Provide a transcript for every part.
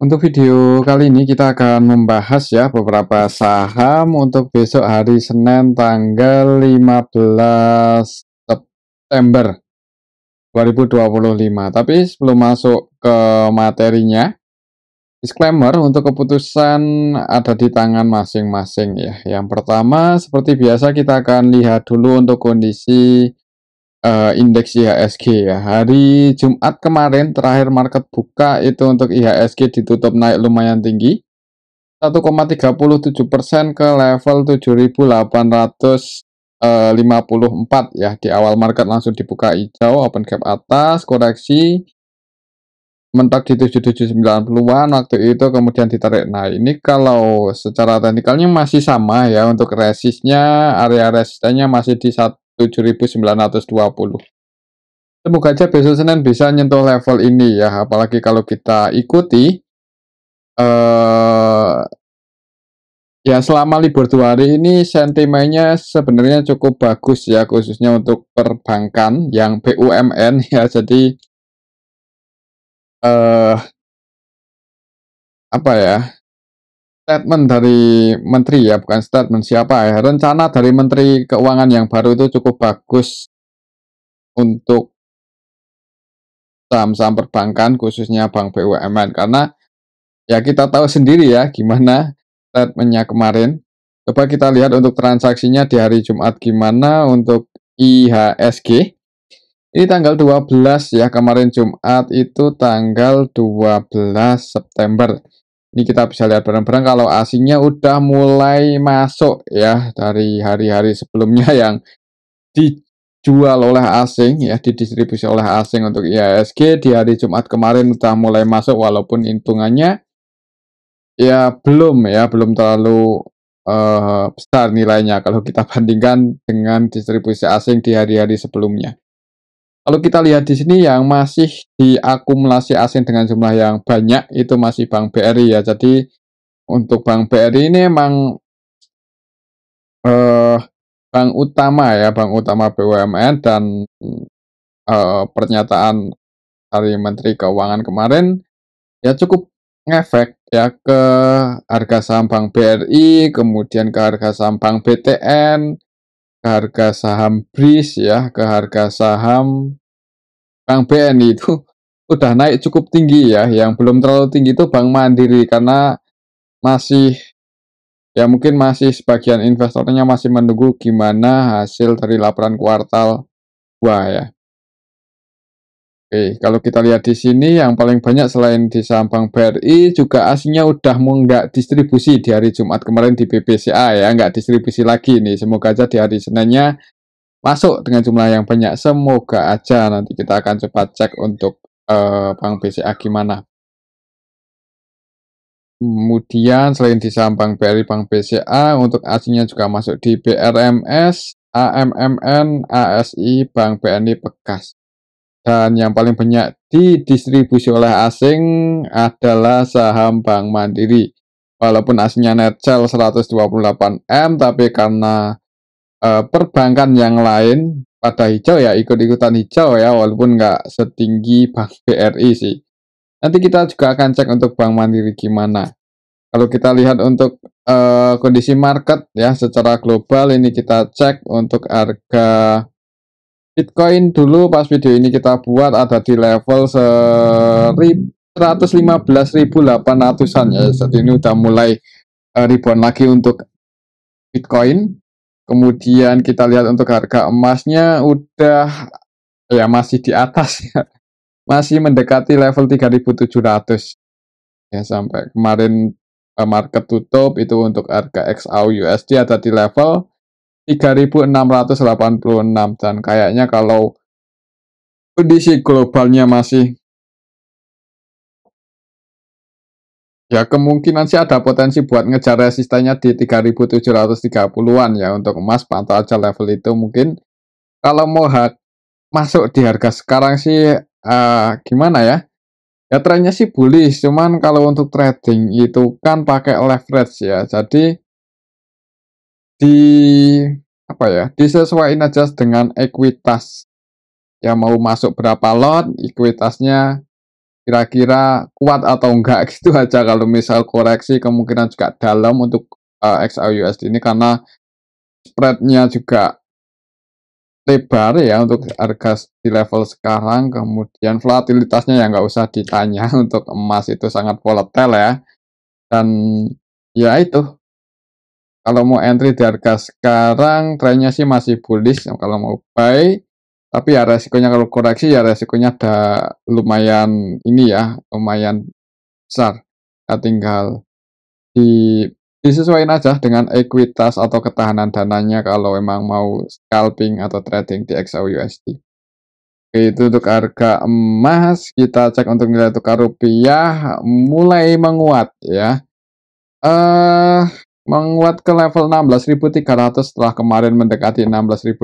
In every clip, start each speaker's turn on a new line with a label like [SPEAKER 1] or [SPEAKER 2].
[SPEAKER 1] Untuk video kali ini kita akan membahas ya beberapa saham untuk besok hari Senin tanggal 15 September 2025. Tapi sebelum masuk ke materinya, disclaimer untuk keputusan ada di tangan masing-masing ya. Yang pertama seperti biasa kita akan lihat dulu untuk kondisi indeks IHSG ya. Hari Jumat kemarin terakhir market buka itu untuk IHSG ditutup naik lumayan tinggi, 1,37% ke level 7.854 ya. Di awal market langsung dibuka hijau, open gap atas, koreksi mentok di 7790-an waktu itu, kemudian ditarik. Nah, ini kalau secara teknikalnya masih sama ya, untuk resistnya, area resistennya masih di 7.920. Semoga aja besok Senin bisa nyentuh level ini ya, apalagi kalau kita ikuti ya selama libur 2 hari ini sentimennya sebenarnya cukup bagus ya, khususnya untuk perbankan yang BUMN ya. Jadi eh apa ya, statement dari menteri ya, bukan statement siapa ya, rencana dari Menteri Keuangan yang baru itu cukup bagus untuk saham-saham perbankan khususnya bank BUMN, karena ya kita tahu sendiri ya gimana statementnya kemarin. Coba kita lihat untuk transaksinya di hari Jumat gimana untuk IHSG. Ini tanggal 12 ya, kemarin Jumat itu tanggal 12 September. Ini kita bisa lihat bareng-bareng kalau asingnya udah mulai masuk ya dari hari-hari sebelumnya yang dijual oleh asing ya, didistribusi oleh asing untuk IHSG. Di hari Jumat kemarin udah mulai masuk walaupun hitungannya ya belum terlalu besar nilainya kalau kita bandingkan dengan distribusi asing di hari-hari sebelumnya. Kalau kita lihat di sini yang masih diakumulasi asing dengan jumlah yang banyak itu masih Bank BRI ya. Jadi untuk Bank BRI ini emang eh, bank utama ya, bank utama BUMN, dan pernyataan dari Menteri Keuangan kemarin ya cukup ngefek ya ke harga saham Bank BRI, kemudian ke harga saham Bank BTN, ke harga saham BRIS ya, ke harga saham Bank BNI itu udah naik cukup tinggi ya. Yang belum terlalu tinggi itu Bank Mandiri, karena masih ya mungkin masih sebagian investornya masih menunggu gimana hasil dari laporan kuartal 2 ya. Oke, kalau kita lihat di sini yang paling banyak selain di saham Bank BRI juga aslinya udah mau nggak distribusi di hari Jumat kemarin di BBCA ya, nggak distribusi lagi nih. Semoga aja di hari Seninnya masuk dengan jumlah yang banyak. Semoga aja, nanti kita akan coba cek untuk Bank BCA gimana. Kemudian selain di saham Bank BRI, Bank BCA, untuk aslinya juga masuk di BRMS, AMMN, ASI, Bank BNI, Bekas. Dan yang paling banyak didistribusi oleh asing adalah saham Bank Mandiri. Walaupun aslinya net sell 128M, tapi karena perbankan yang lain pada hijau ya, ikut-ikutan hijau ya, walaupun nggak setinggi Bank BRI sih. Nanti kita juga akan cek untuk Bank Mandiri gimana. Kalau kita lihat untuk kondisi market ya secara global, ini kita cek untuk harga Bitcoin dulu pas video ini kita buat ada di level 115.800-an ya. Saat ini udah mulai ribuan lagi untuk Bitcoin. Kemudian kita lihat untuk harga emasnya udah ya masih di atas ya. Masih mendekati level 3.700 ya, sampai kemarin market tutup itu untuk harga XAU USD ada di level 3.686, dan kayaknya kalau kondisi globalnya masih ya, kemungkinan sih ada potensi buat ngejar resistennya di 3.730-an ya. Untuk emas pantau aja level itu. Mungkin kalau mau masuk di harga sekarang sih gimana ya? Ya trennya sih bullish, cuman kalau untuk trading itu kan pakai leverage ya. Jadi di apa ya? Disesuaikan aja dengan ekuitas. Ya mau masuk berapa lot, ekuitasnya kira-kira kuat atau enggak gitu aja. Kalau misal koreksi kemungkinan juga dalam untuk XAUUSD ini karena spread-nya juga lebar ya untuk harga di level sekarang, kemudian volatilitasnya ya nggak usah ditanya untuk emas itu sangat volatile ya. Dan ya itu, kalau mau entry di harga sekarang trennya sih masih bullish kalau mau buy, tapi ya resikonya kalau koreksi ya resikonya ada lumayan ini ya, lumayan besar. Ya tinggal di disesuaikan aja dengan ekuitas atau ketahanan dananya kalau emang mau scalping atau trading di XAUUSD. Oke, itu untuk harga emas. Kita cek untuk nilai tukar rupiah mulai menguat ya. Eh menguat ke level 16.300 setelah kemarin mendekati 16.500,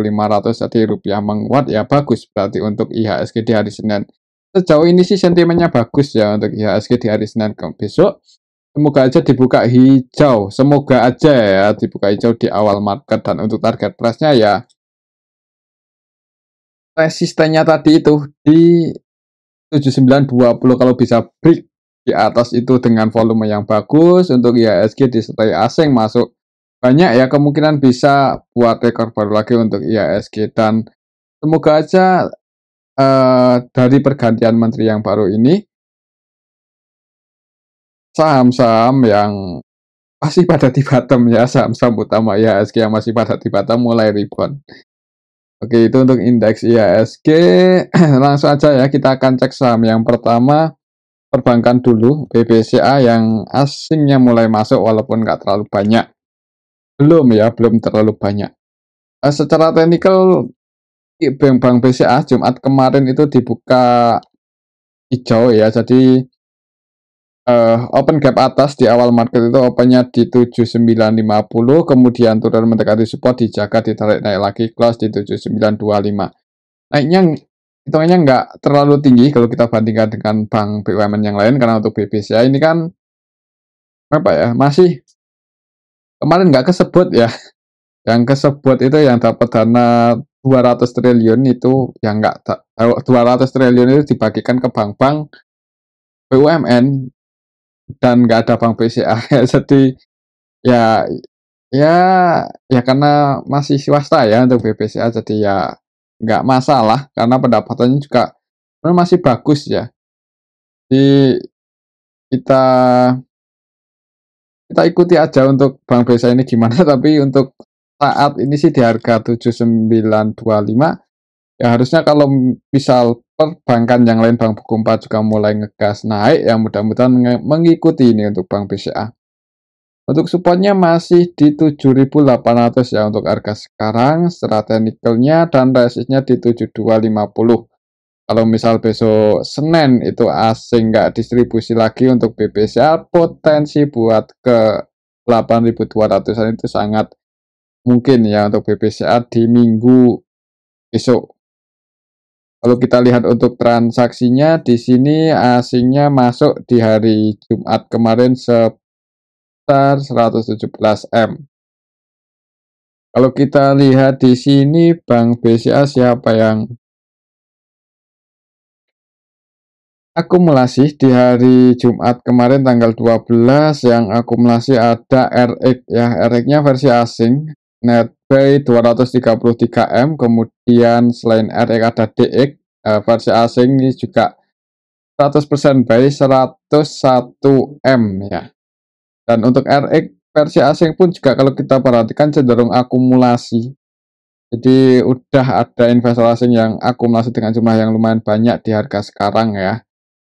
[SPEAKER 1] jadi rupiah menguat ya bagus berarti untuk IHSG di hari Senin. Sejauh ini sih sentimennya bagus ya untuk IHSG di hari Senin ke besok. Semoga aja dibuka hijau, semoga aja ya dibuka hijau di awal market, dan untuk target price-nya ya resistennya tadi itu di 7920, kalau bisa break di atas itu dengan volume yang bagus untuk IHSG disertai asing masuk banyak ya, kemungkinan bisa buat rekor baru lagi untuk IHSG. Dan semoga aja dari pergantian menteri yang baru ini saham-saham yang masih pada di bottom ya, saham-saham utama IHSG yang masih pada di bottom mulai rebound. Oke, itu untuk indeks IHSG. Langsung aja ya, kita akan cek saham yang pertama. Perbankan dulu, BBCA yang asingnya mulai masuk walaupun nggak terlalu banyak. Belum ya, belum terlalu banyak. Secara teknikal, Bank BCA Jumat kemarin itu dibuka hijau ya, jadi open gap atas di awal market itu opennya di 7950, kemudian turun mendekati support, dijaga, ditarik naik lagi, close di 7925. Naiknya hitungannya nggak terlalu tinggi kalau kita bandingkan dengan bank BUMN yang lain, karena untuk BBCA ini kan apa ya, masih kemarin nggak kesebut ya. Yang kesebut itu yang dapat dana 200 triliun itu yang nggak 200 triliun itu dibagikan ke bank-bank BUMN dan nggak ada bank BCA. Jadi ya ya ya karena masih swasta ya untuk BBCA, jadi ya nggak masalah karena pendapatannya juga masih bagus ya. Jadi kita kita ikuti aja untuk Bank BCA ini gimana, tapi untuk saat ini sih di harga 7925 ya, harusnya kalau misal perbankan yang lain, Bank Bukopin juga mulai ngegas naik ya, mudah-mudahan mengikuti ini untuk Bank BCA. Untuk supportnya masih di 7.800 ya untuk harga sekarang secara teknikalnya, dan resistnya di 7250. Kalau misal besok Senin itu asing nggak distribusi lagi untuk BBCA, potensi buat ke 8.200-an itu sangat mungkin ya untuk BBCA di minggu besok. Kalau kita lihat untuk transaksinya di sini asingnya masuk di hari Jumat kemarin sebesar 117 M. Kalau kita lihat di sini Bank BCA siapa yang akumulasi di hari Jumat kemarin tanggal 12, yang akumulasi ada RX ya, RX-nya versi asing, netbuy 233 M, kemudian selain RX ada DX versi asing ini juga 100% buy 101 M ya. Dan untuk RX versi asing pun juga kalau kita perhatikan cenderung akumulasi. Jadi udah ada investor asing yang akumulasi dengan jumlah yang lumayan banyak di harga sekarang ya.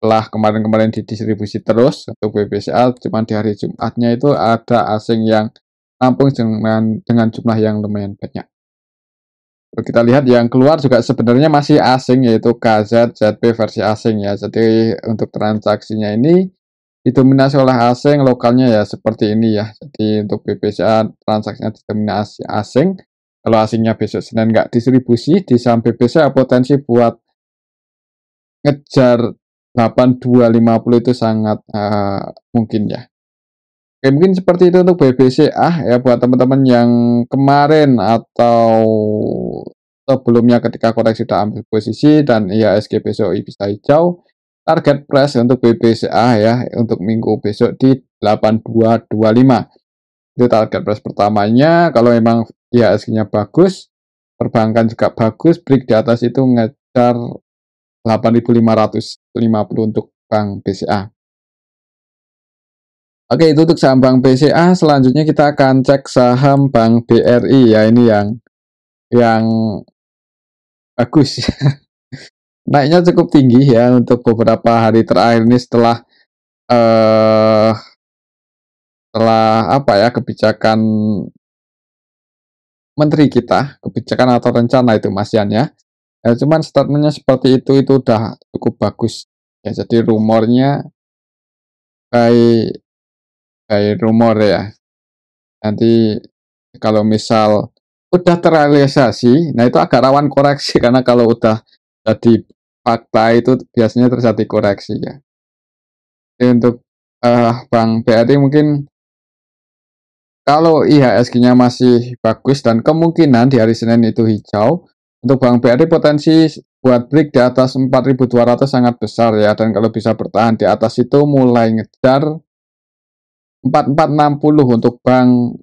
[SPEAKER 1] Setelah kemarin-kemarin didistribusi terus untuk BBCA, cuma di hari Jumatnya itu ada asing yang nampung dengan jumlah yang lumayan banyak. Kalau kita lihat yang keluar juga sebenarnya masih asing, yaitu KZ, ZB versi asing ya. Jadi untuk transaksinya ini didominasi oleh asing, lokalnya ya seperti ini ya. Jadi untuk BBCA transaksinya didominasi asing. Kalau asingnya besok Senin nggak distribusi, di saham BBCA potensi buat ngejar 8250 itu sangat mungkin ya. Oke, mungkin seperti itu untuk BBCA ya buat teman-teman yang kemarin atau sebelumnya ketika koreksi sudah ambil posisi dan IHSG besok bisa hijau. target price untuk BBCA ya untuk minggu besok di 8225. Itu target price pertamanya. Kalau memang IHSG-nya bagus, perbankan juga bagus, break di atas itu ngejar 8.550 untuk Bank BCA. Oke, itu untuk saham Bank BCA. Selanjutnya kita akan cek saham Bank BRI ya, ini yang bagus. Naiknya cukup tinggi ya untuk beberapa hari terakhir ini eh setelah apa ya, kebijakan menteri kita, kebijakan atau rencana itu Mas Yan ya. Ya cuman statementnya seperti itu udah cukup bagus. Ya jadi rumornya by rumor ya. Nanti kalau misal udah terrealisasi, nah itu agak rawan koreksi karena kalau udah jadi fakta itu biasanya terjadi koreksi ya. Jadi untuk Bank BRI mungkin kalau IHSG-nya masih bagus dan kemungkinan di hari Senin itu hijau, untuk Bank BRI potensi buat break di atas 4.200 sangat besar ya, dan kalau bisa bertahan di atas itu mulai ngejar 4460 untuk Bank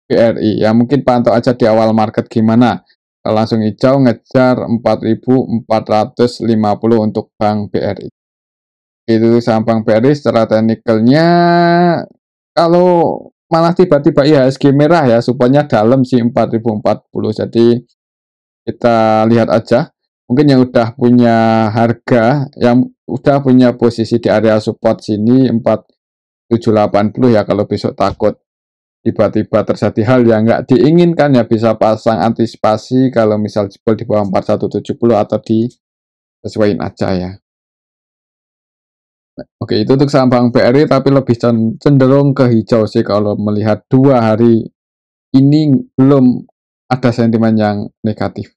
[SPEAKER 1] BRI. Ya mungkin pantau aja di awal market gimana. Kalau langsung hijau ngejar 4.450 untuk Bank BRI. Itu saham Bank BRI secara teknikalnya, kalau malah tiba-tiba IHSG merah ya, supaya dalam sih 4040. Jadi kita lihat aja. Mungkin yang udah punya harga, yang udah punya posisi di area support sini 4780 ya, kalau besok takut tiba-tiba terjadi hal yang nggak diinginkan ya bisa pasang antisipasi kalau misal jebol di bawah 4170 atau disesuaiin aja ya. Oke, itu untuk saham Bank BRI tapi lebih cenderung ke hijau sih kalau melihat 2 hari ini belum ada sentimen yang negatif.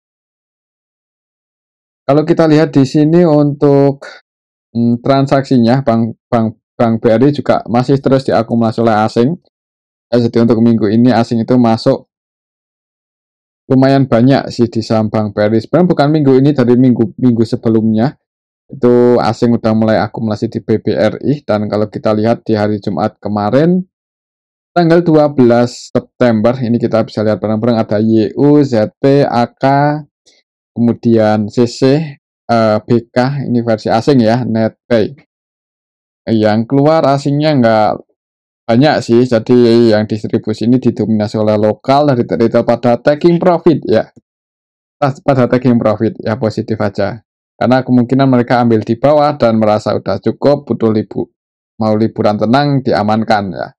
[SPEAKER 1] Kalau kita lihat di sini untuk transaksinya Bank BRI juga masih terus diakumulasi oleh asing. Ya, jadi untuk minggu ini asing itu masuk lumayan banyak sih di saham Bank BRI. Sebenarnya bukan minggu ini, dari minggu sebelumnya itu asing udah mulai akumulasi di BBRI, dan kalau kita lihat di hari Jumat kemarin tanggal 12 September ini kita bisa lihat bareng-bareng ada YU, ZP, AK, kemudian CC, BK, ini versi asing ya, NetPay. Yang keluar asingnya nggak banyak sih, jadi yang distribusi ini didominasi oleh lokal dari retail pada taking profit ya. Pada taking profit ya positif aja. Karena kemungkinan mereka ambil di bawah dan merasa udah cukup, butuh mau liburan tenang, diamankan ya.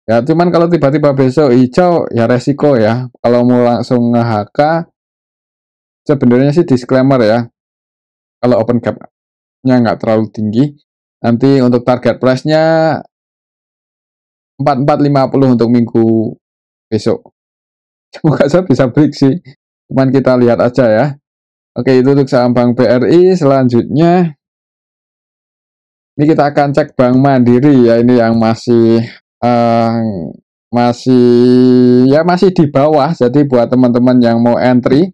[SPEAKER 1] Ya cuman kalau tiba-tiba besok hijau ya resiko ya. Kalau mau langsung nge-HK, sebenarnya sih disclaimer ya. Kalau open gap-nya nggak terlalu tinggi, nanti untuk target price-nya 4450 untuk minggu besok. Semoga saya bisa break sih. Cuman kita lihat aja ya. Oke, itu untuk saham Bank BRI. Selanjutnya ini kita akan cek Bank Mandiri ya, ini yang masih masih di bawah. Jadi buat teman-teman yang mau entry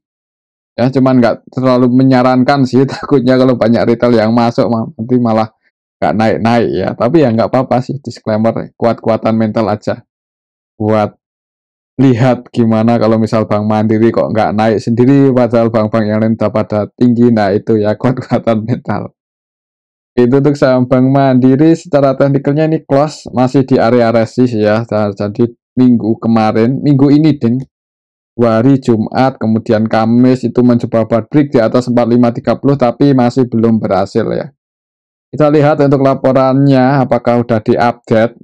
[SPEAKER 1] ya, cuman nggak terlalu menyarankan sih, takutnya kalau banyak retail yang masuk nanti malah nggak naik-naik ya. Tapi ya nggak apa-apa sih, disclaimer, kuat-kuatan mental aja buat lihat gimana kalau misal Bank Mandiri kok nggak naik sendiri padahal bank-bank yang lain udah pada tinggi. Nah itu ya kuat-kuatan mental. Itu untuk saham Bank Mandiri secara teknikalnya ini close masih di area resist ya. Jadi minggu ini ding, hari Jumat kemudian Kamis itu mencoba break di atas 4530 tapi masih belum berhasil ya. Kita lihat untuk laporannya apakah udah diupdate.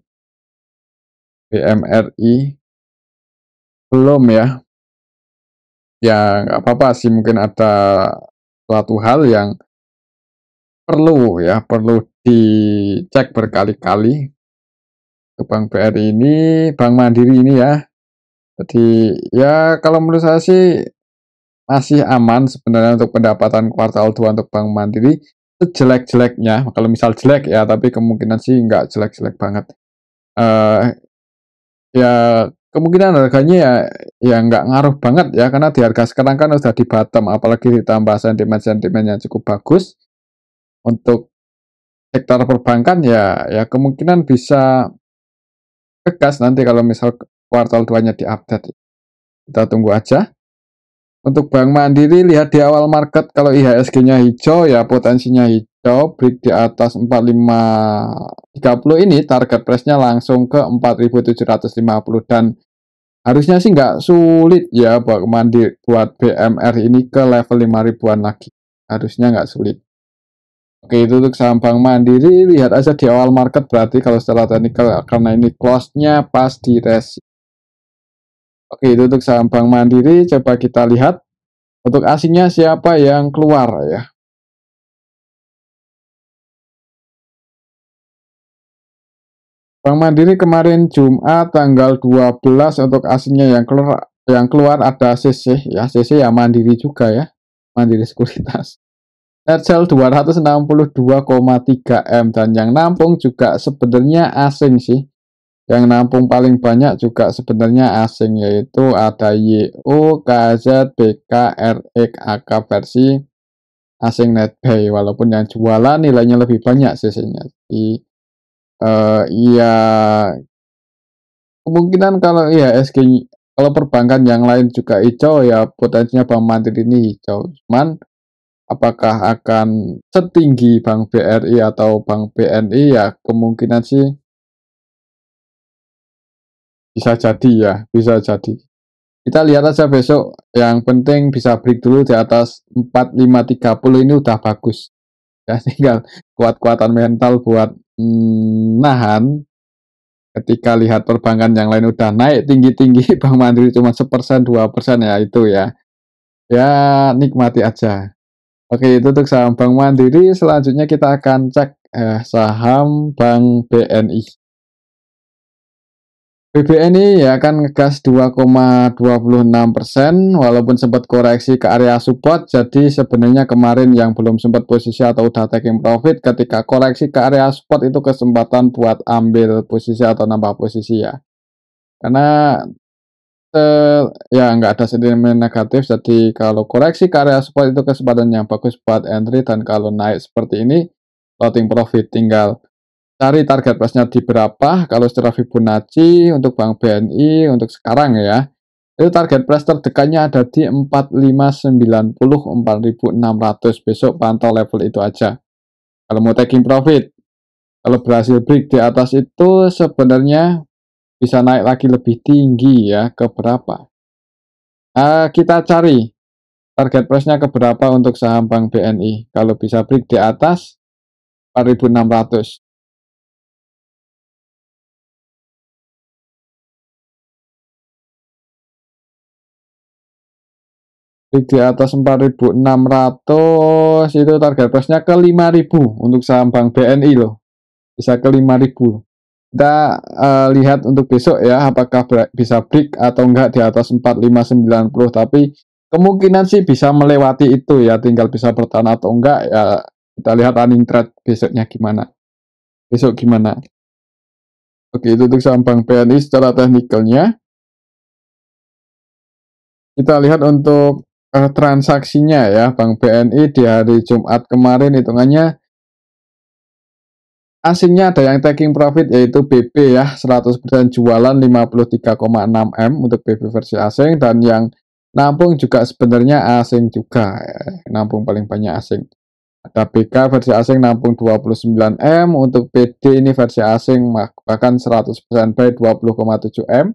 [SPEAKER 1] BMRI belum ya. Ya nggak apa-apa sih, mungkin ada suatu hal yang perlu dicek berkali-kali ke Bank BRI ini, Bank Mandiri ini ya. Jadi ya kalau menurut saya sih masih aman sebenarnya untuk pendapatan kuartal 2 untuk Bank Mandiri. Sejelek-jeleknya, kalau misal jelek ya, tapi kemungkinan sih nggak jelek-jelek banget. Ya kemungkinan harganya ya nggak ngaruh banget ya, karena di harga sekarang kan udah di bottom, apalagi ditambah sentimen-sentimen yang cukup bagus untuk sektor perbankan ya kemungkinan bisa ngegas nanti kalau misal kuartal 2-nya diupdate. Kita tunggu aja. Untuk Bank Mandiri lihat di awal market kalau IHSG-nya hijau ya potensinya hijau, break di atas 4530 ini target price-nya langsung ke 4750 dan harusnya sih nggak sulit ya buat BMR ini ke level 5000-an lagi. Harusnya nggak sulit. Oke, itu untuk saham Bank Mandiri, lihat aja di awal market berarti kalau secara teknikal karena ini close-nya pas di resi. Oke, itu untuk saham Bank Mandiri, coba kita lihat untuk asingnya siapa yang keluar ya. Bank Mandiri kemarin Jumat tanggal 12 untuk asingnya yang keluar ada CC ya, CC ya Mandiri juga ya, Mandiri Sekuritas. Net sell 262,3 M dan yang nampung juga sebenarnya asing sih. Yang nampung paling banyak juga sebenarnya asing yaitu ada YO, KZ, BK, RX, AK versi asing netbuy walaupun yang jualan nilainya lebih banyak CC-nya. Jadi ya kemungkinan kalau IHSG kalau perbankan yang lain juga hijau ya potensinya Bank Mandiri ini hijau. Cuman apakah akan setinggi Bank BRI atau Bank BNI ya kemungkinan sih bisa jadi ya, bisa jadi. Kita lihat aja besok, yang penting bisa break dulu di atas 4530 ini udah bagus. Ya tinggal kuat-kuatan mental buat nahan ketika lihat perbankan yang lain udah naik tinggi-tinggi, Bank Mandiri cuma 1%, 2% ya itu ya. Ya nikmati aja. Oke, itu untuk saham Bank Mandiri. Selanjutnya kita akan cek saham Bank BNI. BBNI ya akan ngegas 2,26% walaupun sempat koreksi ke area support. Jadi sebenarnya kemarin yang belum sempat posisi atau udah taking profit ketika koreksi ke area support itu kesempatan buat ambil posisi atau nambah posisi ya. Karena ya nggak ada sentimen negatif, jadi kalau koreksi ke area support itu kesempatan yang bagus buat entry dan kalau naik seperti ini floating profit tinggal cari target price-nya di berapa. Kalau secara Fibonacci untuk Bank BNI untuk sekarang ya, itu target price terdekatnya ada di 4590 4600. Besok pantau level itu aja. Kalau mau taking profit, kalau berhasil break di atas itu sebenarnya bisa naik lagi lebih tinggi ya ke berapa. Kita cari target price-nya ke berapa untuk saham Bank BNI. Kalau bisa break di atas 4600. Di atas 4600 itu target price-nya ke 5000 untuk saham Bank BNI loh. Bisa ke 5000. Kita lihat untuk besok ya apakah bisa break atau enggak di atas 4590, tapi kemungkinan sih bisa melewati itu ya, tinggal bisa bertahan atau enggak ya. Kita lihat running trade besoknya gimana. Besok gimana. Oke, itu untuk saham Bank BNI secara teknikalnya. Kita lihat untuk transaksinya ya, Bank BNI di hari Jumat kemarin hitungannya asingnya ada yang taking profit yaitu BB ya, 100% jualan 53,6 M untuk BB versi asing dan yang nampung juga sebenarnya asing juga ya, nampung paling banyak asing. Ada BK versi asing nampung 29 M, untuk PD ini versi asing bahkan 100% buy 20,7 M.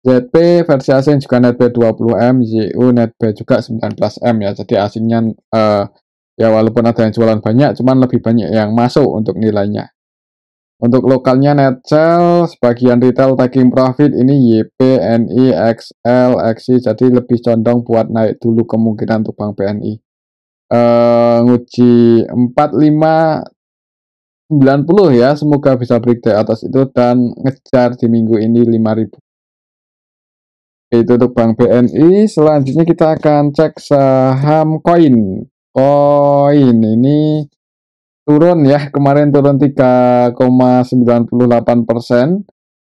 [SPEAKER 1] ZP versi asing juga netbuy 20 M, ZU netbuy juga 19 M ya. Jadi asingnya ya walaupun ada yang jualan banyak, cuman lebih banyak yang masuk untuk nilainya. Untuk lokalnya net sell, sebagian retail taking profit ini YP, NI, XL, XI, jadi lebih condong buat naik dulu kemungkinan untuk Bank BNI. Nguji 4590 ya, semoga bisa break di atas itu dan ngejar di minggu ini 5000. Itu untuk Bank BNI. Selanjutnya kita akan cek saham koin. Koin ini turun ya, kemarin turun 3,98%.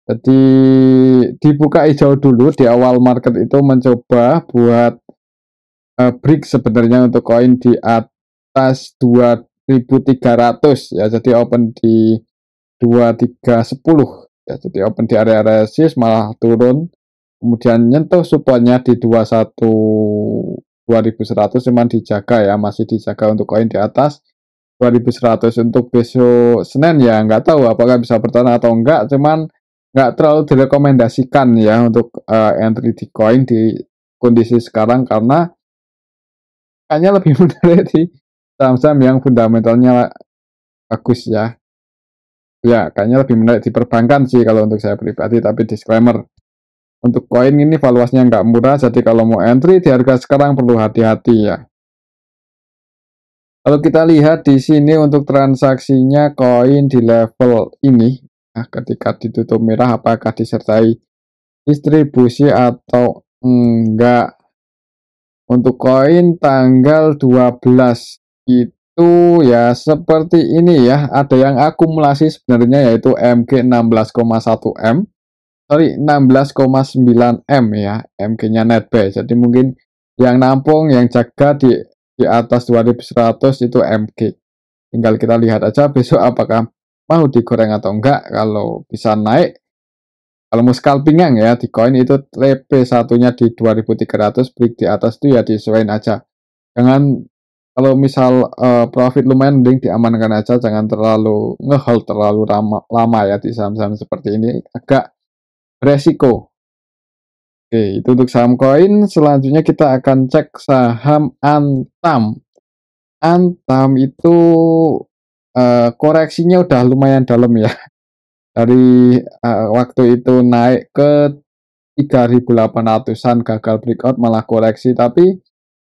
[SPEAKER 1] Jadi dibuka hijau dulu di awal market itu mencoba buat break sebenarnya untuk koin di atas 1.300 ya, jadi open di 2310 ya, jadi open di area resist malah turun, kemudian nyentuh supportnya di 2100 cuman dijaga ya, masih dijaga untuk koin di atas 2100. Untuk besok Senin ya nggak tahu apakah bisa bertahan atau enggak, cuman nggak terlalu direkomendasikan ya untuk entry di koin di kondisi sekarang, karena kayaknya lebih menarik di saham-saham yang fundamentalnya bagus ya. Ya, kayaknya lebih menarik di perbankan sih kalau untuk saya pribadi, tapi disclaimer, untuk koin ini valuasinya nggak murah, jadi kalau mau entry di harga sekarang perlu hati-hati ya. Kalau kita lihat di sini untuk transaksinya koin di level ini, nah ketika ditutup merah apakah disertai distribusi atau enggak. Untuk koin tanggal 12 itu ya seperti ini ya, ada yang akumulasi sebenarnya yaitu MG 16,1 M, sorry 16,9 M ya, MG-nya netbuy. Jadi mungkin yang nampung, yang jaga di atas 2100 itu MG. Tinggal kita lihat aja besok apakah mau digoreng atau enggak. Kalau bisa naik, kalau mau scalpingan ya di koin itu TP satunya di 2300, break di atas itu ya disesuaikan aja. Jangan, kalau misal profit lumayan mending diamankan aja, jangan terlalu ngehold terlalu lama ya di saham-saham seperti ini, agak beresiko. Oke, itu untuk saham koin. Selanjutnya kita akan cek saham Antam. Antam itu koreksinya udah lumayan dalam ya. Dari waktu itu naik ke 3.800-an gagal breakout malah koreksi, tapi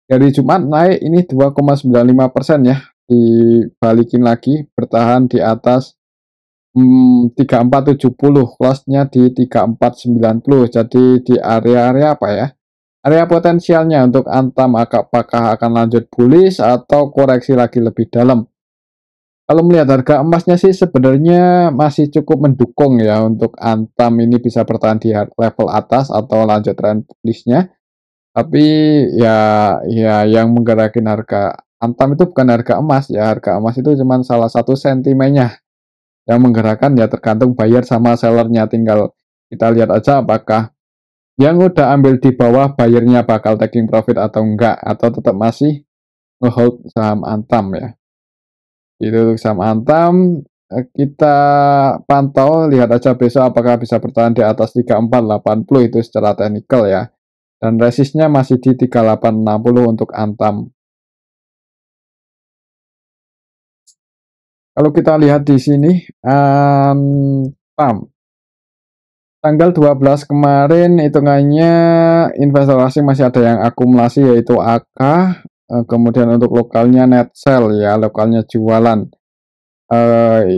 [SPEAKER 1] dari Jumat naik ini 2,95% ya, dibalikin lagi bertahan di atas 3470, close-nya di 3490. Jadi di area-area apa ya? Area potensialnya untuk Antam apakah akan lanjut bullish atau koreksi lagi lebih dalam. Kalau melihat harga emasnya sih sebenarnya masih cukup mendukung ya untuk Antam ini bisa bertahan di level atas atau lanjut trend bullish-nya. Tapi ya yang menggerakin harga Antam itu bukan harga emas ya, harga emas itu cuma salah satu sentimennya. Yang menggerakkan ya tergantung buyer sama sellernya, tinggal kita lihat aja apakah yang udah ambil di bawah buyernya bakal taking profit atau enggak, atau tetap masih ngehold saham Antam ya. Itu untuk saham Antam, kita pantau, lihat aja besok apakah bisa bertahan di atas 3480 itu secara teknikal ya. Dan resistnya masih di 3860 untuk Antam. Kalau kita lihat di sini, Antam tanggal 12 kemarin hitungannya investor asing masih ada yang akumulasi yaitu AK, kemudian untuk lokalnya net sell ya, lokalnya jualan.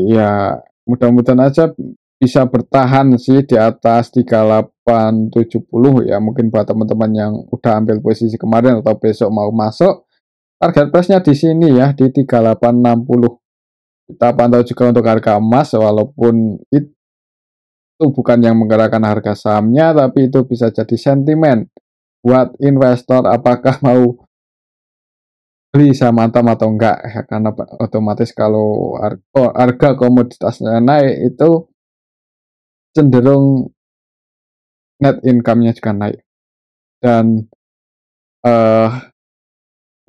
[SPEAKER 1] Ya mudah-mudahan aja bisa bertahan sih di atas 3870 ya, mungkin buat teman-teman yang udah ambil posisi kemarin atau besok mau masuk, target price-nya di sini ya di 3860. Kita pantau juga untuk harga emas, walaupun itu bukan yang menggerakkan harga sahamnya, tapi itu bisa jadi sentimen buat investor apakah mau beli saham Antam atau enggak ya, karena otomatis kalau harga komoditasnya naik itu cenderung net income-nya juga naik, dan eh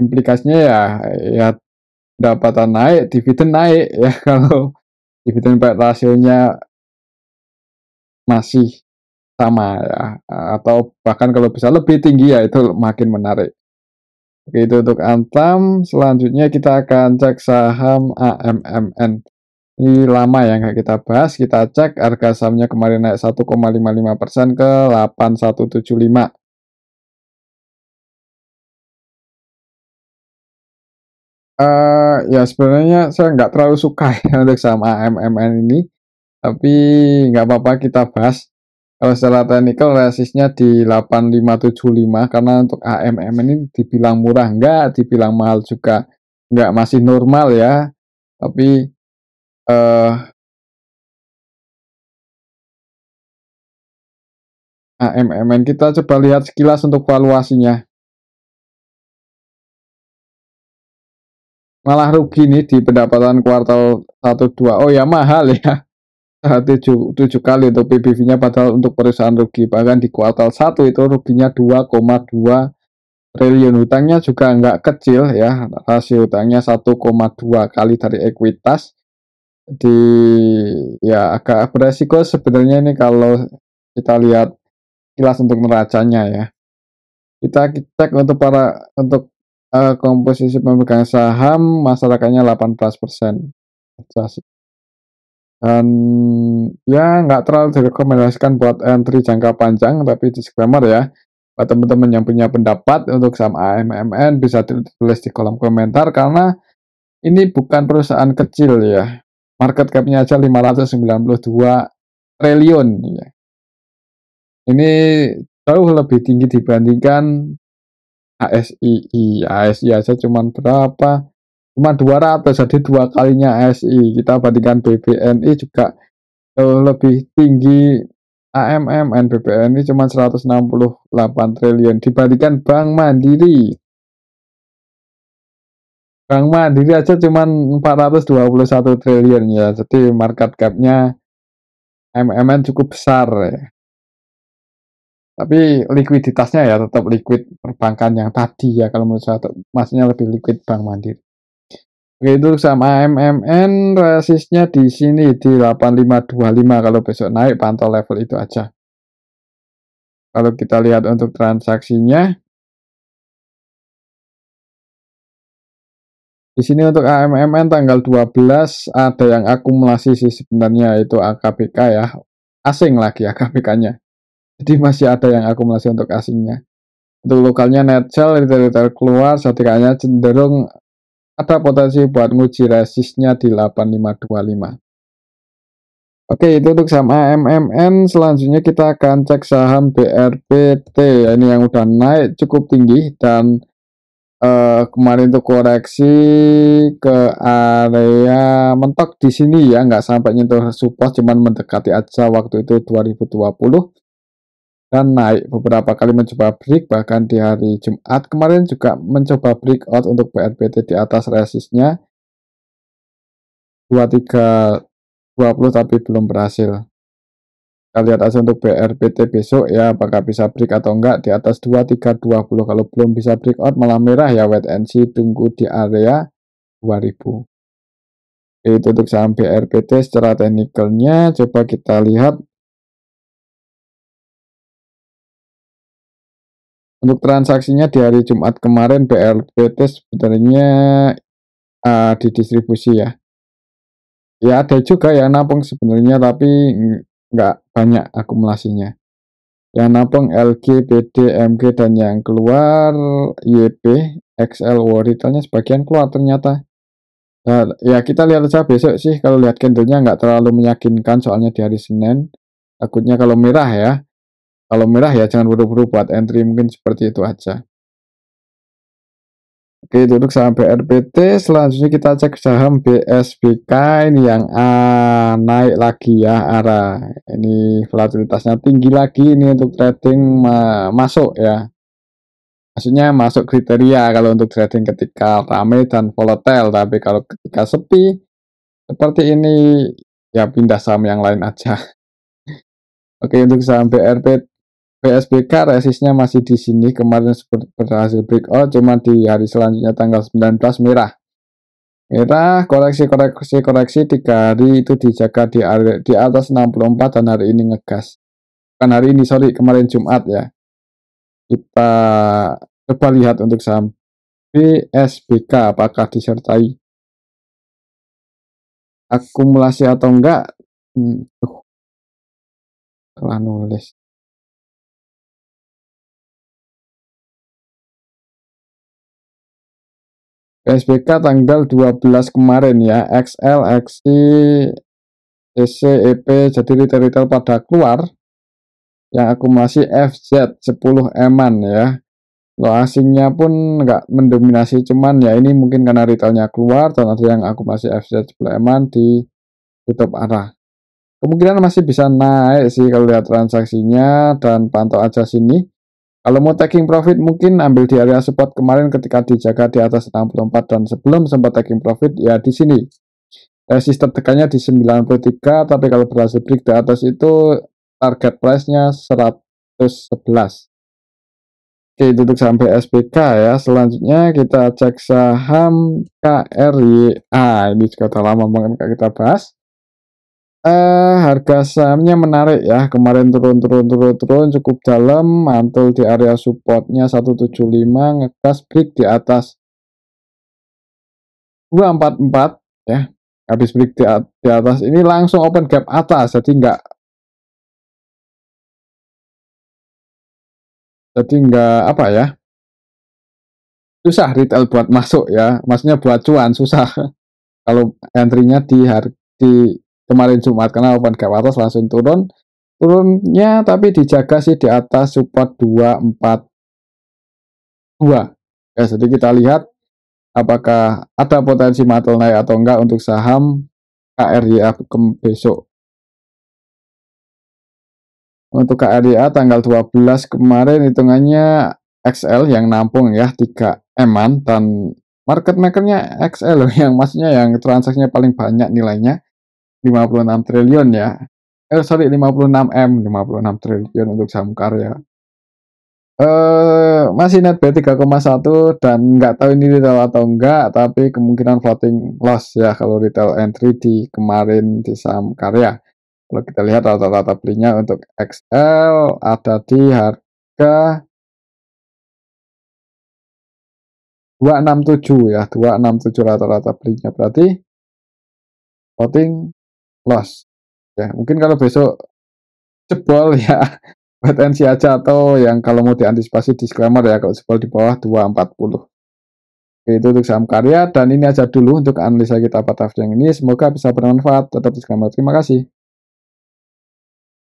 [SPEAKER 1] implikasinya ya pendapatan naik, dividen naik ya. Kalau dividen PE rasionya masih sama ya, atau bahkan kalau bisa lebih tinggi ya itu makin menarik. Oke, itu untuk Antam. Selanjutnya kita akan cek saham AMMN. Ini lama ya nggak kita bahas. Kita cek harga sahamnya kemarin naik 1,55% ke 8175. Ya sebenarnya saya nggak terlalu suka ya untuk saham AMMN ini, tapi nggak apa-apa kita bahas. Kalau secara teknikal resistnya di 8575, karena untuk AMMN ini dibilang murah nggak, dibilang mahal juga nggak, masih normal ya. Tapi AMMN kita coba lihat sekilas untuk valuasinya. malah rugi nih di pendapatan kuartal 1 2. Oh ya mahal ya. 7 kali untuk PBV-nya padahal untuk perusahaan rugi. Bahkan di kuartal 1 itu ruginya 2,2 triliun. Hutangnya juga nggak kecil ya. Rasio hutangnya 1,2 kali dari ekuitas. Di ya agak beresiko sebenarnya ini kalau kita lihat kilas untuk neracanya ya. Kita cek untuk komposisi pemegang saham masyarakatnya 18% aja sih. Dan ya nggak terlalu direkomendasikan buat entry jangka panjang, tapi disclaimer ya, buat teman-teman yang punya pendapat untuk saham AMMN bisa ditulis di kolom komentar karena ini bukan perusahaan kecil ya. Market cap-nya aja 592 triliun ya. Ini jauh lebih tinggi dibandingkan ASII. ASI aja cuman berapa? Cuma 200, jadi 2 kalinya ASI. Kita bandingkan BBNI juga jauh lebih tinggi. AMMN BBNI cuma 168 triliun dibandingkan Bank Mandiri. Bank Mandiri aja cuma 421 triliun ya. Jadi market cap-nya AMMN cukup besar ya. Tapi likuiditasnya ya tetap liquid perbankan yang tadi ya, kalau menurut saya maksudnya lebih liquid Bank Mandiri. Oke, itu sama AMMN resistnya di sini di 8525. Kalau besok naik pantau level itu aja. Kalau kita lihat untuk transaksinya, di sini untuk AMMN tanggal 12 ada yang akumulasi sih sebenarnya, itu AKBK ya. Asing lagi AKBK-nya. Jadi masih ada yang akumulasi untuk asingnya. Untuk lokalnya net sell, retail keluar, setidaknya cenderung ada potensi buat nguji resistnya di 8525. Oke, itu untuk saham AMMN. Selanjutnya kita akan cek saham BRPT. Ini yang udah naik cukup tinggi dan kemarin itu koreksi ke area mentok di sini ya, nggak sampai nyentuh support, cuman mendekati aja waktu itu 2020 dan naik beberapa kali mencoba break, bahkan di hari Jumat kemarin juga mencoba breakout untuk BRPT di atas resistnya 2320 tapi belum berhasil. Kita lihat aja untuk BRPT besok ya, apakah bisa break atau enggak di atas 2320. Kalau belum bisa breakout malah merah ya, wait and see, tunggu di area 2000. Itu untuk saham BRPT secara teknikalnya. Coba kita lihat untuk transaksinya di hari Jumat kemarin. BRPT sebenarnya didistribusi ya. Ya ada juga yang nampung sebenarnya, tapi nggak banyak akumulasinya. Yang nampung LG, BD, MG, dan yang keluar YP, XL, retailnya sebagian keluar ternyata. Nah, ya kita lihat aja besok sih. Kalau lihat candlenya nggak terlalu meyakinkan soalnya di hari Senin. Takutnya kalau merah ya. Kalau merah ya jangan buru-buru buat entry, mungkin seperti itu aja. Oke, itu untuk saham BRPT. Selanjutnya kita cek saham BSBK. Ini yang naik lagi ya arah. Ini volatilitasnya tinggi lagi. Ini untuk trading masuk ya. Maksudnya masuk kriteria kalau untuk trading ketika ramai dan volatile. Tapi kalau ketika sepi seperti ini ya pindah saham yang lain aja. Oke, untuk saham BSBK resistnya masih di sini, kemarin berhasil breakout, cuma di hari selanjutnya tanggal 19 merah. Merah, koreksi 3 hari itu dijaga di atas 64 dan hari ini ngegas. Bukan hari ini, sorry, kemarin Jumat ya. Kita coba lihat untuk saham BSBK apakah disertai akumulasi atau enggak. Telah nulis. PSBK tanggal 12 kemarin ya, XL, XC, CC, EP, jadi retail pada keluar. Yang akumulasi FZ 10 eman ya. Lo asingnya pun nggak mendominasi, cuman ya ini mungkin karena retailnya keluar dan ada yang akumulasi FZ 10 eman di tutup arah. Kemungkinan masih bisa naik sih kalau lihat transaksinya, dan pantau aja sini. Kalau mau taking profit mungkin ambil di area support kemarin ketika dijaga di atas 64 dan sebelum sempat taking profit ya di sini. Resisten tekannya di 93, tapi kalau berhasil break di atas itu target price-nya 111. Oke, itu untuk saham PSBK ya. Selanjutnya kita cek saham KRYA. Ini juga udah lama banget kita bahas. Harga sahamnya menarik ya. Kemarin turun cukup dalam, mantul di area supportnya 175, ngegas break di atas 244 ya. Habis break di atas ini langsung open gap atas, jadi nggak apa ya, susah retail buat masuk ya, maksudnya buat cuan susah kalau entry-nya di kemarin Jumat karena open gap atas langsung turunnya, tapi dijaga sih di atas support 242 ya. Jadi kita lihat apakah ada potensi mantul naik atau enggak untuk saham KRYA besok. Untuk KRYA tanggal 12 kemarin hitungannya XL yang nampung ya 3M-an, dan market makernya XL yang maksudnya yang transaksinya paling banyak nilainya 56 triliun ya. Sorry 56M, 56 triliun untuk saham karya. Masih net B 3,1 dan nggak tahu ini retail atau enggak, tapi kemungkinan floating loss ya kalau retail entry di kemarin di saham karya. Kalau kita lihat rata-rata belinya untuk XL ada di harga 267 ya, 267 rata-rata belinya, berarti floating loss. Ya, mungkin kalau besok jebol ya potensi aja, atau yang kalau mau diantisipasi disclaimer ya kalau jebol di bawah 240. Oke, itu untuk saham karya, dan ini aja dulu untuk analisa kita pada video yang ini. Semoga bisa bermanfaat. Tetap disclaimer. Terima kasih.